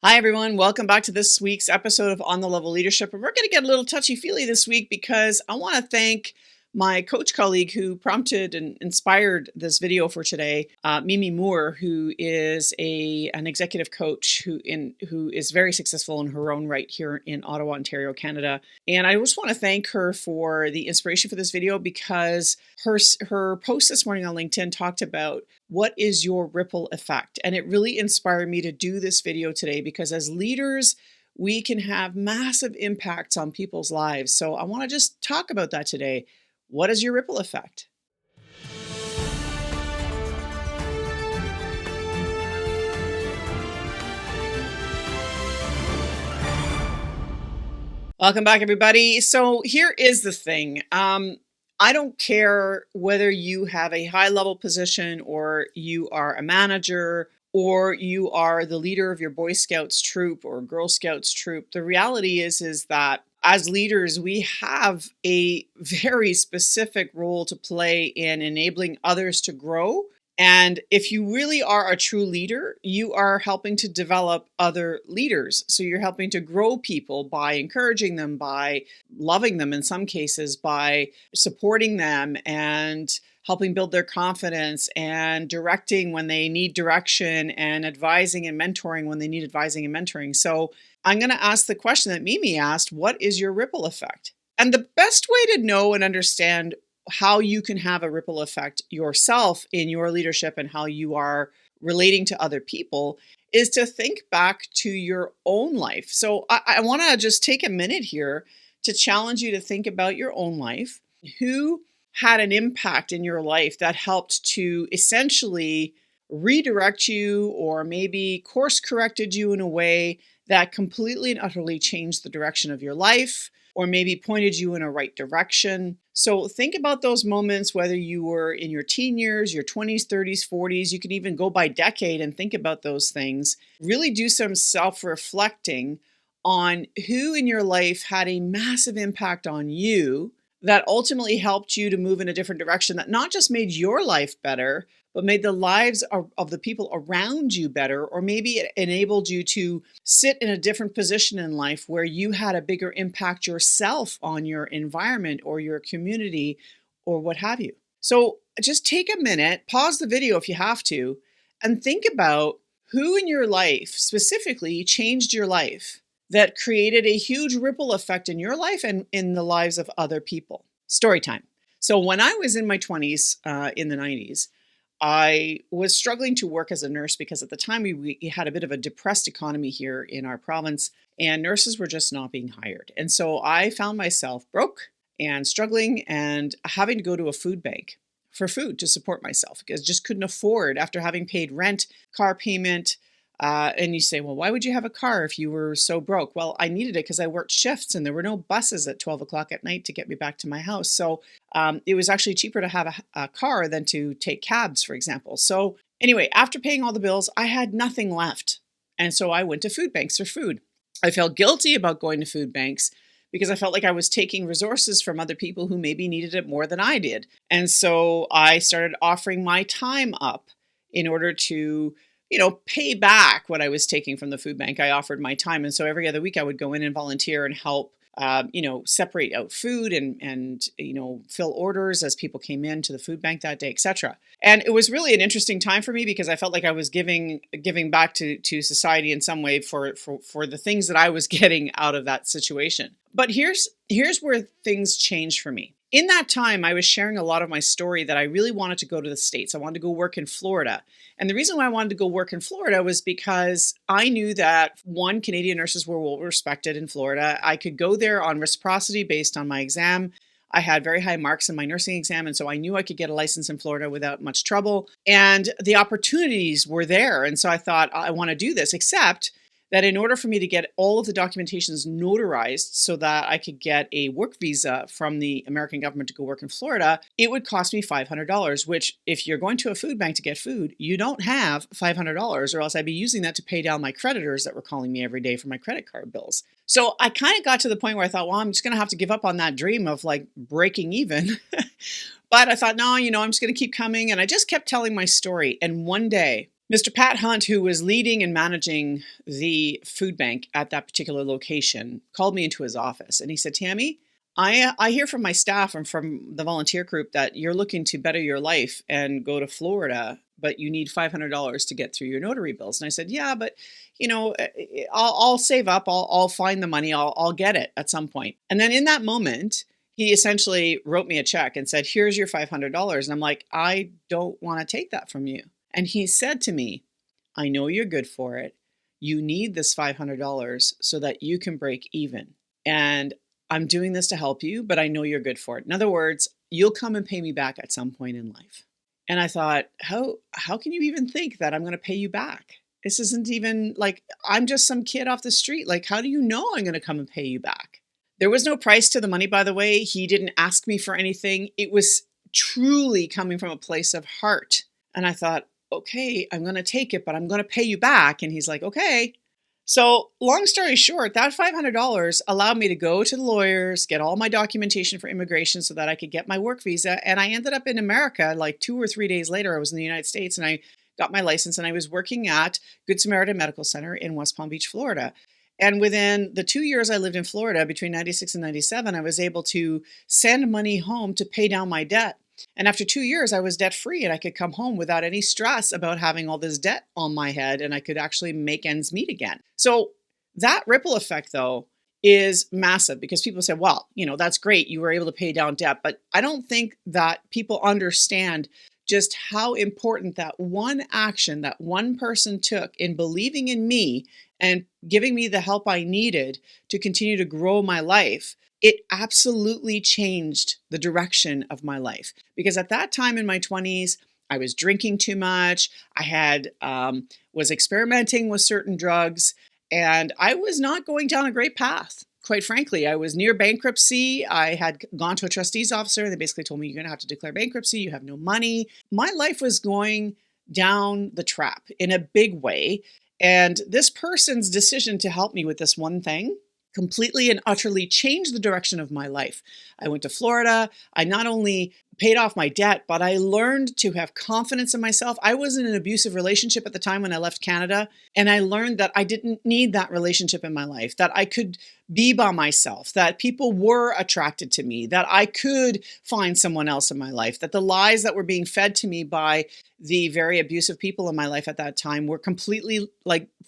Hi, everyone. Welcome back to this week's episode of On the Level Leadership. And we're going to get a little touchy feely this week because I want to thank my coach colleague who prompted and inspired this video for today, Mimi Moore, who is an executive coach who is very successful in her own right here in Ottawa, Ontario, Canada. And I just want to thank her for the inspiration for this video because her post this morning on LinkedIn talked about what is your ripple effect? And it really inspired me to do this video today because as leaders, we can have massive impacts on people's lives. So I want to just talk about that today. What is your ripple effect? Welcome back, everybody. So here is the thing. I don't care whether you have a high level position or you are a manager or you are the leader of your Boy Scouts troop or Girl Scouts troop. The reality is that as leaders, we have a very specific role to play in enabling others to grow. And if you really are a true leader, you are helping to develop other leaders. So you're helping to grow people by encouraging them, by loving them in some cases, by supporting them and helping build their confidence and directing when they need direction and advising and mentoring when they need advising and mentoring. So I'm going to ask the question that Mimi asked, what is your ripple effect? And the best way to know and understand how you can have a ripple effect yourself in your leadership and how you are relating to other people is to think back to your own life. So I want to just take a minute here to challenge you to think about your own life. Who had an impact in your life that helped to essentially redirect you or maybe course corrected you in a way that completely and utterly changed the direction of your life or maybe pointed you in a right direction? So think about those moments, whether you were in your teen years, your 20s, 30s, 40s, you can even go by decade and think about those things. Really do some self-reflecting on who in your life had a massive impact on you that ultimately helped you to move in a different direction that not just made your life better, but made the lives of the people around you better, or maybe it enabled you to sit in a different position in life where you had a bigger impact yourself on your environment or your community or what have you. So just take a minute, pause the video if you have to, and think about who in your life specifically changed your life that created a huge ripple effect in your life and in the lives of other people. Story time. So when I was in my 20s, in the 90s, I was struggling to work as a nurse because at the time we had a bit of a depressed economy here in our province and nurses were just not being hired. And so I found myself broke and struggling and having to go to a food bank for food to support myself because I just couldn't afford after having paid rent, car payment. And you say, well, why would you have a car if you were so broke? Well, I needed it because I worked shifts and there were no buses at 12 o'clock at night to get me back to my house. So it was actually cheaper to have a car than to take cabs, for example. So anyway, after paying all the bills, I had nothing left. And so I went to food banks for food. I felt guilty about going to food banks because I felt like I was taking resources from other people who maybe needed it more than I did. And so I started offering my time up in order to pay back what I was taking from the food bank. I offered my time. And so every other week I would go in and volunteer and help, separate out food and fill orders as people came in to the food bank that day, etc. And it was really an interesting time for me because I felt like I was giving back to society in some way for the things that I was getting out of that situation. But here's where things changed for me. In that time, I was sharing a lot of my story that I really wanted to go to the States. I wanted to go work in Florida. And the reason why I wanted to go work in Florida was because I knew that, one, Canadian nurses were well respected in Florida. I could go there on reciprocity based on my exam. I had very high marks in my nursing exam, and so I knew I could get a license in Florida without much trouble. And the opportunities were there. And so I thought, I want to do this, except that in order for me to get all of the documentations notarized so that I could get a work visa from the American government to go work in Florida, it would cost me $500, which if you're going to a food bank to get food, you don't have $500 or else I'd be using that to pay down my creditors that were calling me every day for my credit card bills. So I kind of got to the point where I thought, well, I'm just going to have to give up on that dream of like breaking even. But I thought, no, I'm just going to keep coming. And I just kept telling my story. And one day Mr. Pat Hunt, who was leading and managing the food bank at that particular location, called me into his office and he said, Tammy, I hear from my staff and from the volunteer group that you're looking to better your life and go to Florida, but you need $500 to get through your notary bills. And I said, yeah, but I'll save up. I'll find the money. I'll get it at some point. And then in that moment, he essentially wrote me a check and said, here's your $500. And I'm like, I don't want to take that from you. And he said to me, I know you're good for it. You need this $500 so that you can break even. And I'm doing this to help you, but I know you're good for it. In other words, you'll come and pay me back at some point in life. And I thought, how can you even think that I'm going to pay you back? This isn't even like I'm just some kid off the street. Like, how do you know I'm going to come and pay you back? There was no price to the money, by the way. He didn't ask me for anything. It was truly coming from a place of heart. And I thought, okay, I'm going to take it, but I'm going to pay you back. And he's like, okay. So long story short, that $500 allowed me to go to the lawyers, get all my documentation for immigration so that I could get my work visa. And I ended up in America like 2 or 3 days later. I was in the United States and I got my license and I was working at Good Samaritan Medical Center in West Palm Beach, Florida. And within the 2 years I lived in Florida, between 96 and 97, I was able to send money home to pay down my debt. And after 2 years, I was debt free and I could come home without any stress about having all this debt on my head and I could actually make ends meet again. So that ripple effect, though, is massive because people say, well, that's great. You were able to pay down debt. But I don't think that people understand just how important that one action that one person took in believing in me and giving me the help I needed to continue to grow my life. It absolutely changed the direction of my life because at that time in my 20s, I was drinking too much. I had was experimenting with certain drugs, and I was not going down a great path. Quite frankly, I was near bankruptcy. I had gone to a trustee's officer, and they basically told me, you're going to have to declare bankruptcy. You have no money. My life was going down the trap in a big way. And this person's decision to help me with this one thing completely and utterly changed the direction of my life. I went to Florida. I not only paid off my debt, but I learned to have confidence in myself. I was in an abusive relationship at the time when I left Canada, and I learned that I didn't need that relationship in my life, that I could be by myself, that people were attracted to me, that I could find someone else in my life, that the lies that were being fed to me by the very abusive people in my life at that time were completely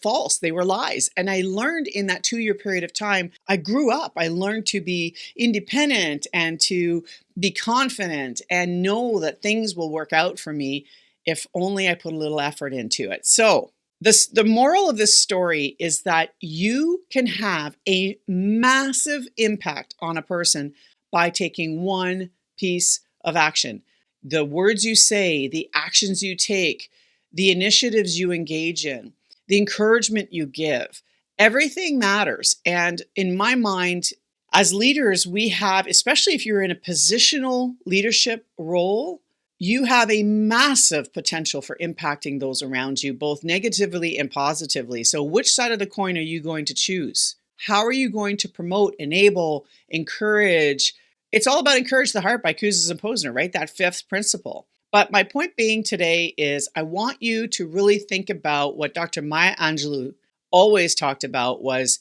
false. They were lies. And I learned in that 2-year period of time, I grew up. I learned to be independent and to be confident and know that things will work out for me if only I put a little effort into it. So the moral of this story is that you can have a massive impact on a person by taking one piece of action. The words you say, the actions you take, the initiatives you engage in, the encouragement you give, everything matters. And in my mind, as leaders, we have, especially if you're in a positional leadership role, you have a massive potential for impacting those around you, both negatively and positively. So which side of the coin are you going to choose? How are you going to promote, enable, encourage? It's all about encourage the heart by Kouzes and Posner, right? That 5th principle. But my point being today is I want you to really think about what Dr. Maya Angelou always talked about was,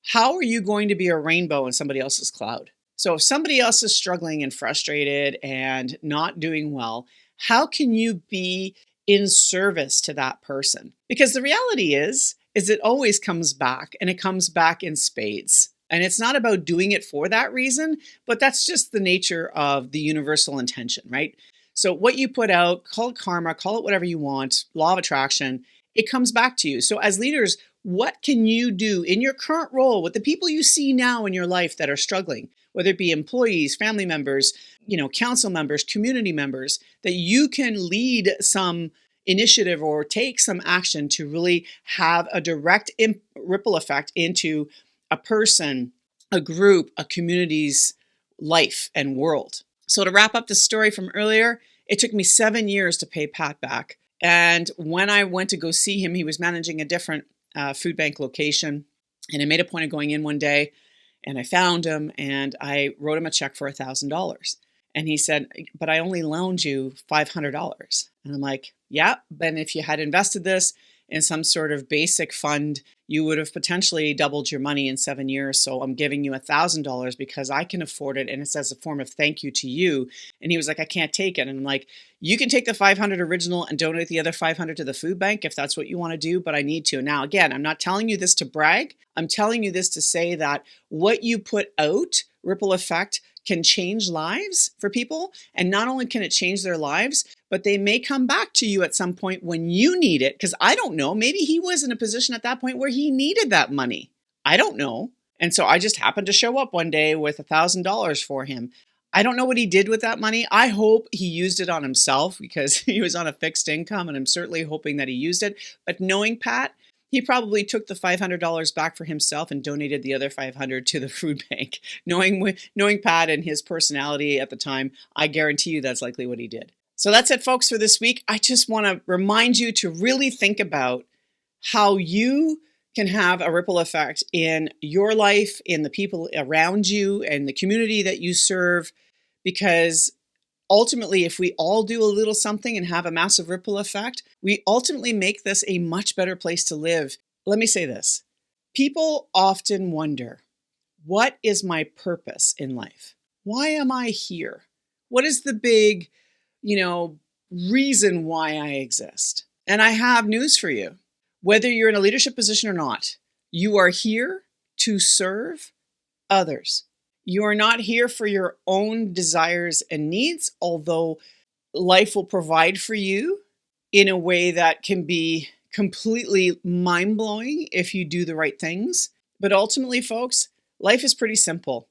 how are you going to be a rainbow in somebody else's cloud? So if somebody else is struggling and frustrated and not doing well, how can you be in service to that person? Because the reality is it always comes back, and it comes back in spades. And it's not about doing it for that reason, but that's just the nature of the universal intention, right? So what you put out, call it karma, call it whatever you want, law of attraction, it comes back to you. So as leaders, what can you do in your current role with the people you see now in your life that are struggling, whether it be employees, family members, council members, community members, that you can lead some initiative or take some action to really have a direct ripple effect into a person, a group, a community's life and world. So to wrap up the story from earlier, it took me 7 years to pay Pat back. And when I went to go see him, he was managing a different food bank location. And I made a point of going in one day and I found him and I wrote him a check for $1,000. And he said, but I only loaned you $500. And I'm like, Yeah, but if you had invested this in some sort of basic fund, you would have potentially doubled your money in 7 years. So I'm giving you $1,000 because I can afford it. And it's as a form of thank you to you. And he was like, I can't take it. And I'm like, you can take the 500 original and donate the other 500 to the food bank if that's what you want to do, but I need to. Now, again, I'm not telling you this to brag. I'm telling you this to say that what you put out, ripple effect, can change lives for people. And not only can it change their lives, but they may come back to you at some point when you need it. Because I don't know, maybe he was in a position at that point where he needed that money. I don't know. And so I just happened to show up one day with $1,000 for him. I don't know what he did with that money. I hope he used it on himself because he was on a fixed income, and I'm certainly hoping that he used it. But knowing Pat, he probably took the $500 back for himself and donated the other 500 to the food bank. Knowing Pat and his personality at the time, I guarantee you that's likely what he did. So that's it, folks, for this week. I just want to remind you to really think about how you can have a ripple effect in your life, in the people around you, and the community that you serve, because ultimately, if we all do a little something and have a massive ripple effect, we ultimately make this a much better place to live. Let me say this. People often wonder, what is my purpose in life? Why am I here? What is the big, reason why I exist? And I have news for you. Whether you're in a leadership position or not, you are here to serve others. You are not here for your own desires and needs, although life will provide for you in a way that can be completely mind-blowing if you do the right things. But ultimately, folks, life is pretty simple.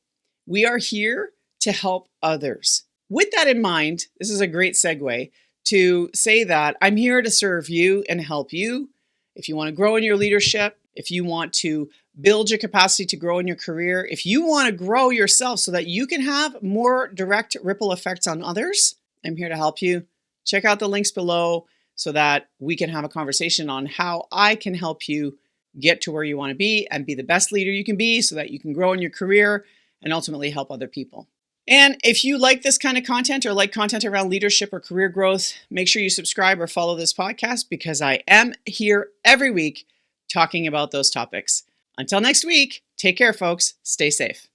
We are here to help others. With that in mind, this is a great segue to say that I'm here to serve you and help you. If you want to grow in your leadership, if you want to build your capacity to grow in your career, if you want to grow yourself so that you can have more direct ripple effects on others, I'm here to help you. Check out the links below so that we can have a conversation on how I can help you get to where you want to be and be the best leader you can be so that you can grow in your career and ultimately help other people. And if you like this kind of content or like content around leadership or career growth, make sure you subscribe or follow this podcast because I am here every week talking about those topics. Until next week, take care, folks. Stay safe.